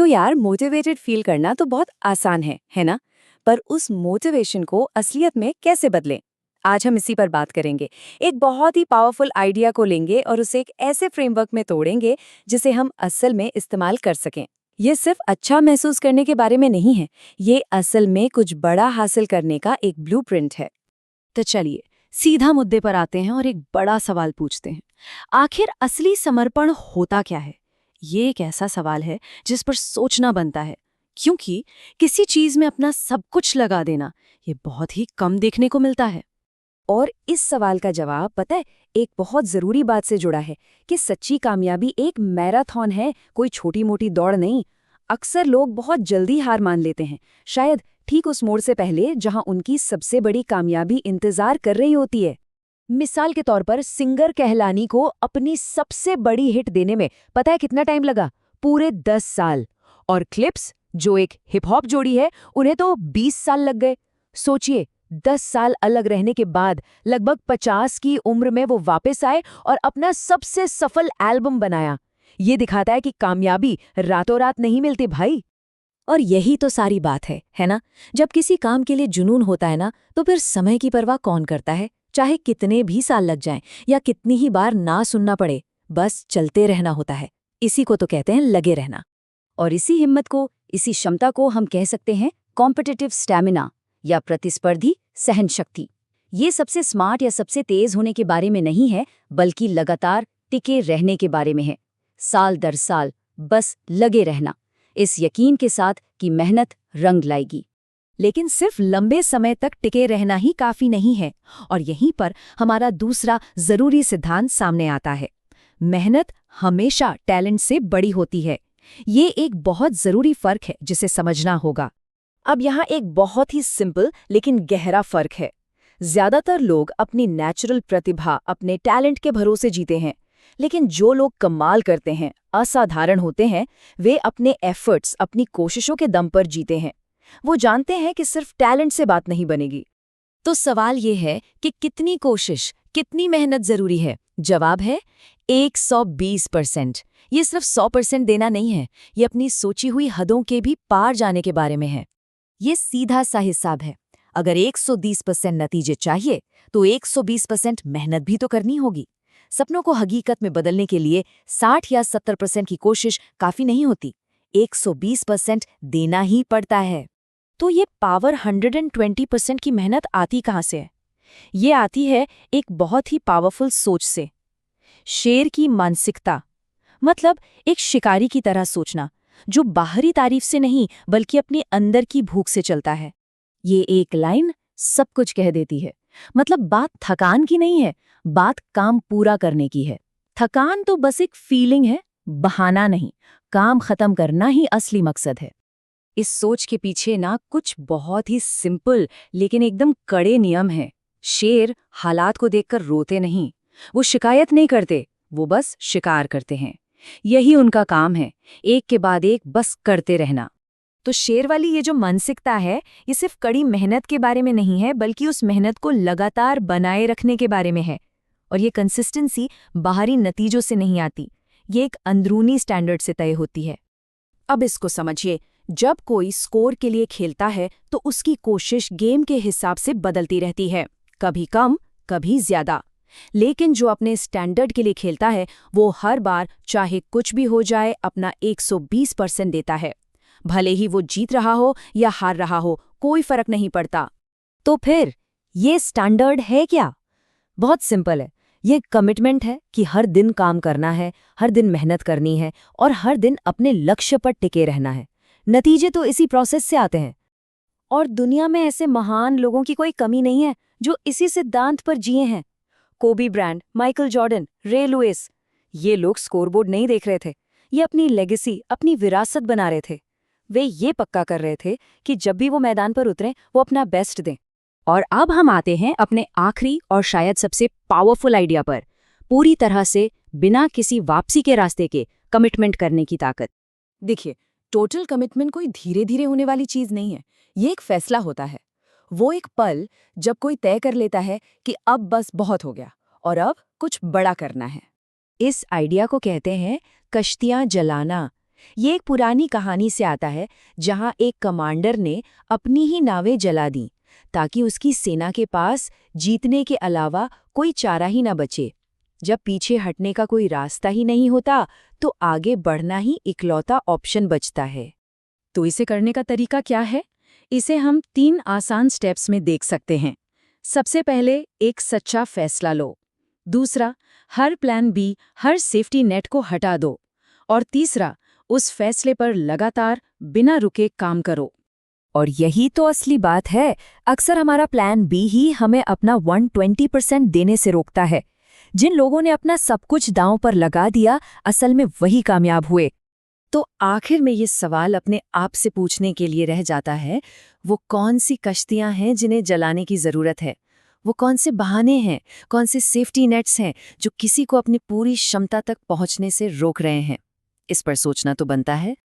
तो यार motivated feel करना तो बहुत आसान है ना? पर उस मोटिवेशन को असलियत में कैसे बदलें? आज हम इसी पर बात करेंगे। एक बहुत ही पावरफुल आइडिया को लेंगे और उसे एक ऐसे फ्रेमवर्क में तोड़ेंगे जिसे हम असल में इस्तेमाल कर सकें। ये सिर्फ अच्छा महसूस करने के बारे में नहीं है, ये असल में कुछ बड़ा हासिल करने का एक ब्लूप्रिंट है। तो चलिए सीधा मुद्दे पर आते हैं और एक बड़ा सवाल पूछते हैं। आखिर असली समर्पण होता क्या है? ये एक ऐसा सवाल है जिस पर सोचना बनता है, क्योंकि किसी चीज में अपना सब कुछ लगा देना ये बहुत ही कम देखने को मिलता है। और इस सवाल का जवाब पता है, एक बहुत जरूरी बात से जुड़ा है कि सच्ची कामयाबी एक मैराथन है, कोई छोटी मोटी दौड़ नहीं। अक्सर लोग बहुत जल्दी हार मान लेते हैं, शायद ठीक उस मोड़ से पहले जहां उनकी सबसे बड़ी कामयाबी इंतजार कर रही होती है। मिसाल के तौर पर सिंगर कहलानी को अपनी सबसे बड़ी हिट देने में पता है कितना टाइम लगा? पूरे 10 साल। और क्लिप्स, जो एक हिप हॉप जोड़ी है, उन्हें तो 20 साल लग गए। सोचिए, 10 साल अलग रहने के बाद लगभग 50 की उम्र में वो वापस आए और अपना सबसे सफल एल्बम बनाया। ये दिखाता है कि कामयाबी रातों रात नहीं मिलती भाई। और यही तो सारी बात है ना? जब किसी काम के लिए जुनून होता है ना, तो फिर समय की परवाह कौन करता है? चाहे कितने भी साल लग जाएं या कितनी ही बार ना सुनना पड़े, बस चलते रहना होता है। इसी को तो कहते हैं लगे रहना। और इसी हिम्मत को, इसी क्षमता को हम कह सकते हैं कॉम्पिटिटिव स्टैमिना या प्रतिस्पर्धी सहन शक्ति। ये सबसे स्मार्ट या सबसे तेज होने के बारे में नहीं है, बल्कि लगातार टिके रहने के बारे में है। साल दर साल बस लगे रहना, इस यकीन के साथ कि मेहनत रंग लाएगी। लेकिन सिर्फ लंबे समय तक टिके रहना ही काफी नहीं है, और यहीं पर हमारा दूसरा जरूरी सिद्धांत सामने आता है। मेहनत हमेशा टैलेंट से बड़ी होती है। ये एक बहुत जरूरी फर्क है जिसे समझना होगा। अब यहाँ एक बहुत ही सिंपल लेकिन गहरा फर्क है। ज्यादातर लोग अपनी नेचुरल प्रतिभा, अपने टैलेंट के भरोसे जीते हैं, लेकिन जो लोग कमाल करते हैं, असाधारण होते हैं, वे अपने एफर्ट्स, अपनी कोशिशों के दम पर जीते हैं। वो जानते हैं कि सिर्फ टैलेंट से बात नहीं बनेगी। तो सवाल ये है कि कितनी कोशिश, कितनी मेहनत जरूरी है? जवाब है 120%। ये सिर्फ 100% देना नहीं है, ये अपनी सोची हुई हदों के भी पार जाने के बारे में है। ये सीधा सा हिसाब है। अगर 120% नतीजे चाहिए, तो 120% मेहनत भी तो करनी होगी। सपनों को हकीकत में बदलने के लिए 60 या 70% की कोशिश काफी नहीं होती, 120% देना ही पड़ता है। तो ये पावर 120% की मेहनत आती कहाँ से है? ये आती है एक बहुत ही पावरफुल सोच से। शेर की मानसिकता, मतलब एक शिकारी की तरह सोचना, जो बाहरी तारीफ से नहीं बल्कि अपने अंदर की भूख से चलता है। ये एक लाइन सब कुछ कह देती है। मतलब बात थकान की नहीं है, बात काम पूरा करने की है। थकान तो बस एक फीलिंग है, बहाना नहीं। काम खत्म करना ही असली मकसद है। इस सोच के पीछे ना कुछ बहुत ही सिंपल लेकिन एकदम कड़े नियम हैं। शेर हालात को देखकर रोते नहीं, वो शिकायत नहीं करते, वो बस शिकार करते हैं। यही उनका काम है, एक के बाद एक बस करते रहना। तो शेर वाली ये जो मानसिकता है, ये सिर्फ कड़ी मेहनत के बारे में नहीं है, बल्कि उस मेहनत को लगातार बनाए रखने के बारे में है। और ये कंसिस्टेंसी बाहरी नतीजों से नहीं आती, ये एक अंदरूनी स्टैंडर्ड से तय होती है। अब इसको समझिए, जब कोई स्कोर के लिए खेलता है तो उसकी कोशिश गेम के हिसाब से बदलती रहती है, कभी कम कभी ज्यादा। लेकिन जो अपने स्टैंडर्ड के लिए खेलता है, वो हर बार चाहे कुछ भी हो जाए अपना 120% देता है। भले ही वो जीत रहा हो या हार रहा हो, कोई फर्क नहीं पड़ता। तो फिर ये स्टैंडर्ड है क्या? बहुत सिंपल है। ये कमिटमेंट है कि हर दिन काम करना है, हर दिन मेहनत करनी है और हर दिन अपने लक्ष्य पर टिके रहना है। नतीजे तो इसी प्रोसेस से आते हैं। और दुनिया में ऐसे महान लोगों की कोई कमी नहीं है जो इसी सिद्धांत पर जिए हैं। कोबी ब्रायंट, माइकल जॉर्डन, रे लुइस, ये लोग स्कोरबोर्ड नहीं देख रहे थे, ये अपनी लेगेसी, अपनी विरासत बना रहे थे। वे ये पक्का कर रहे थे कि जब भी वो मैदान पर उतरें, वो अपना बेस्ट दें। और अब हम आते हैं अपने आखिरी और शायद सबसे पावरफुल आइडिया पर, पूरी तरह से बिना किसी वापसी के रास्ते के कमिटमेंट करने की ताकत। देखिए, टोटल कमिटमेंट कोई धीरे धीरे होने वाली चीज नहीं है, ये एक फैसला होता है। वो एक पल जब कोई तय कर लेता है कि अब बस बहुत हो गया और अब कुछ बड़ा करना है। इस आइडिया को कहते हैं कश्तियां जलाना। ये एक पुरानी कहानी से आता है, जहां एक कमांडर ने अपनी ही नावें जला दी ताकि उसकी सेना के पास जीतने के अलावा कोई चारा ही ना बचे। जब पीछे हटने का कोई रास्ता ही नहीं होता, तो आगे बढ़ना ही इकलौता ऑप्शन बचता है। तो इसे करने का तरीका क्या है? इसे हम 3 आसान स्टेप्स में देख सकते हैं। सबसे पहले एक सच्चा फैसला लो। दूसरा, हर प्लान बी, हर सेफ्टी नेट को हटा दो। और तीसरा, उस फैसले पर लगातार बिना रुके काम करो। और यही तो असली बात है। अक्सर हमारा प्लान बी ही हमें अपना 120% देने से रोकता है। जिन लोगों ने अपना सब कुछ दांव पर लगा दिया, असल में वही कामयाब हुए। तो आखिर में ये सवाल अपने आप से पूछने के लिए रह जाता है, वो कौन सी कश्तियां हैं जिन्हें जलाने की ज़रूरत है? वो कौन से बहाने हैं, कौन से सेफ्टी नेट्स हैं जो किसी को अपनी पूरी क्षमता तक पहुंचने से रोक रहे हैं? इस पर सोचना तो बनता है।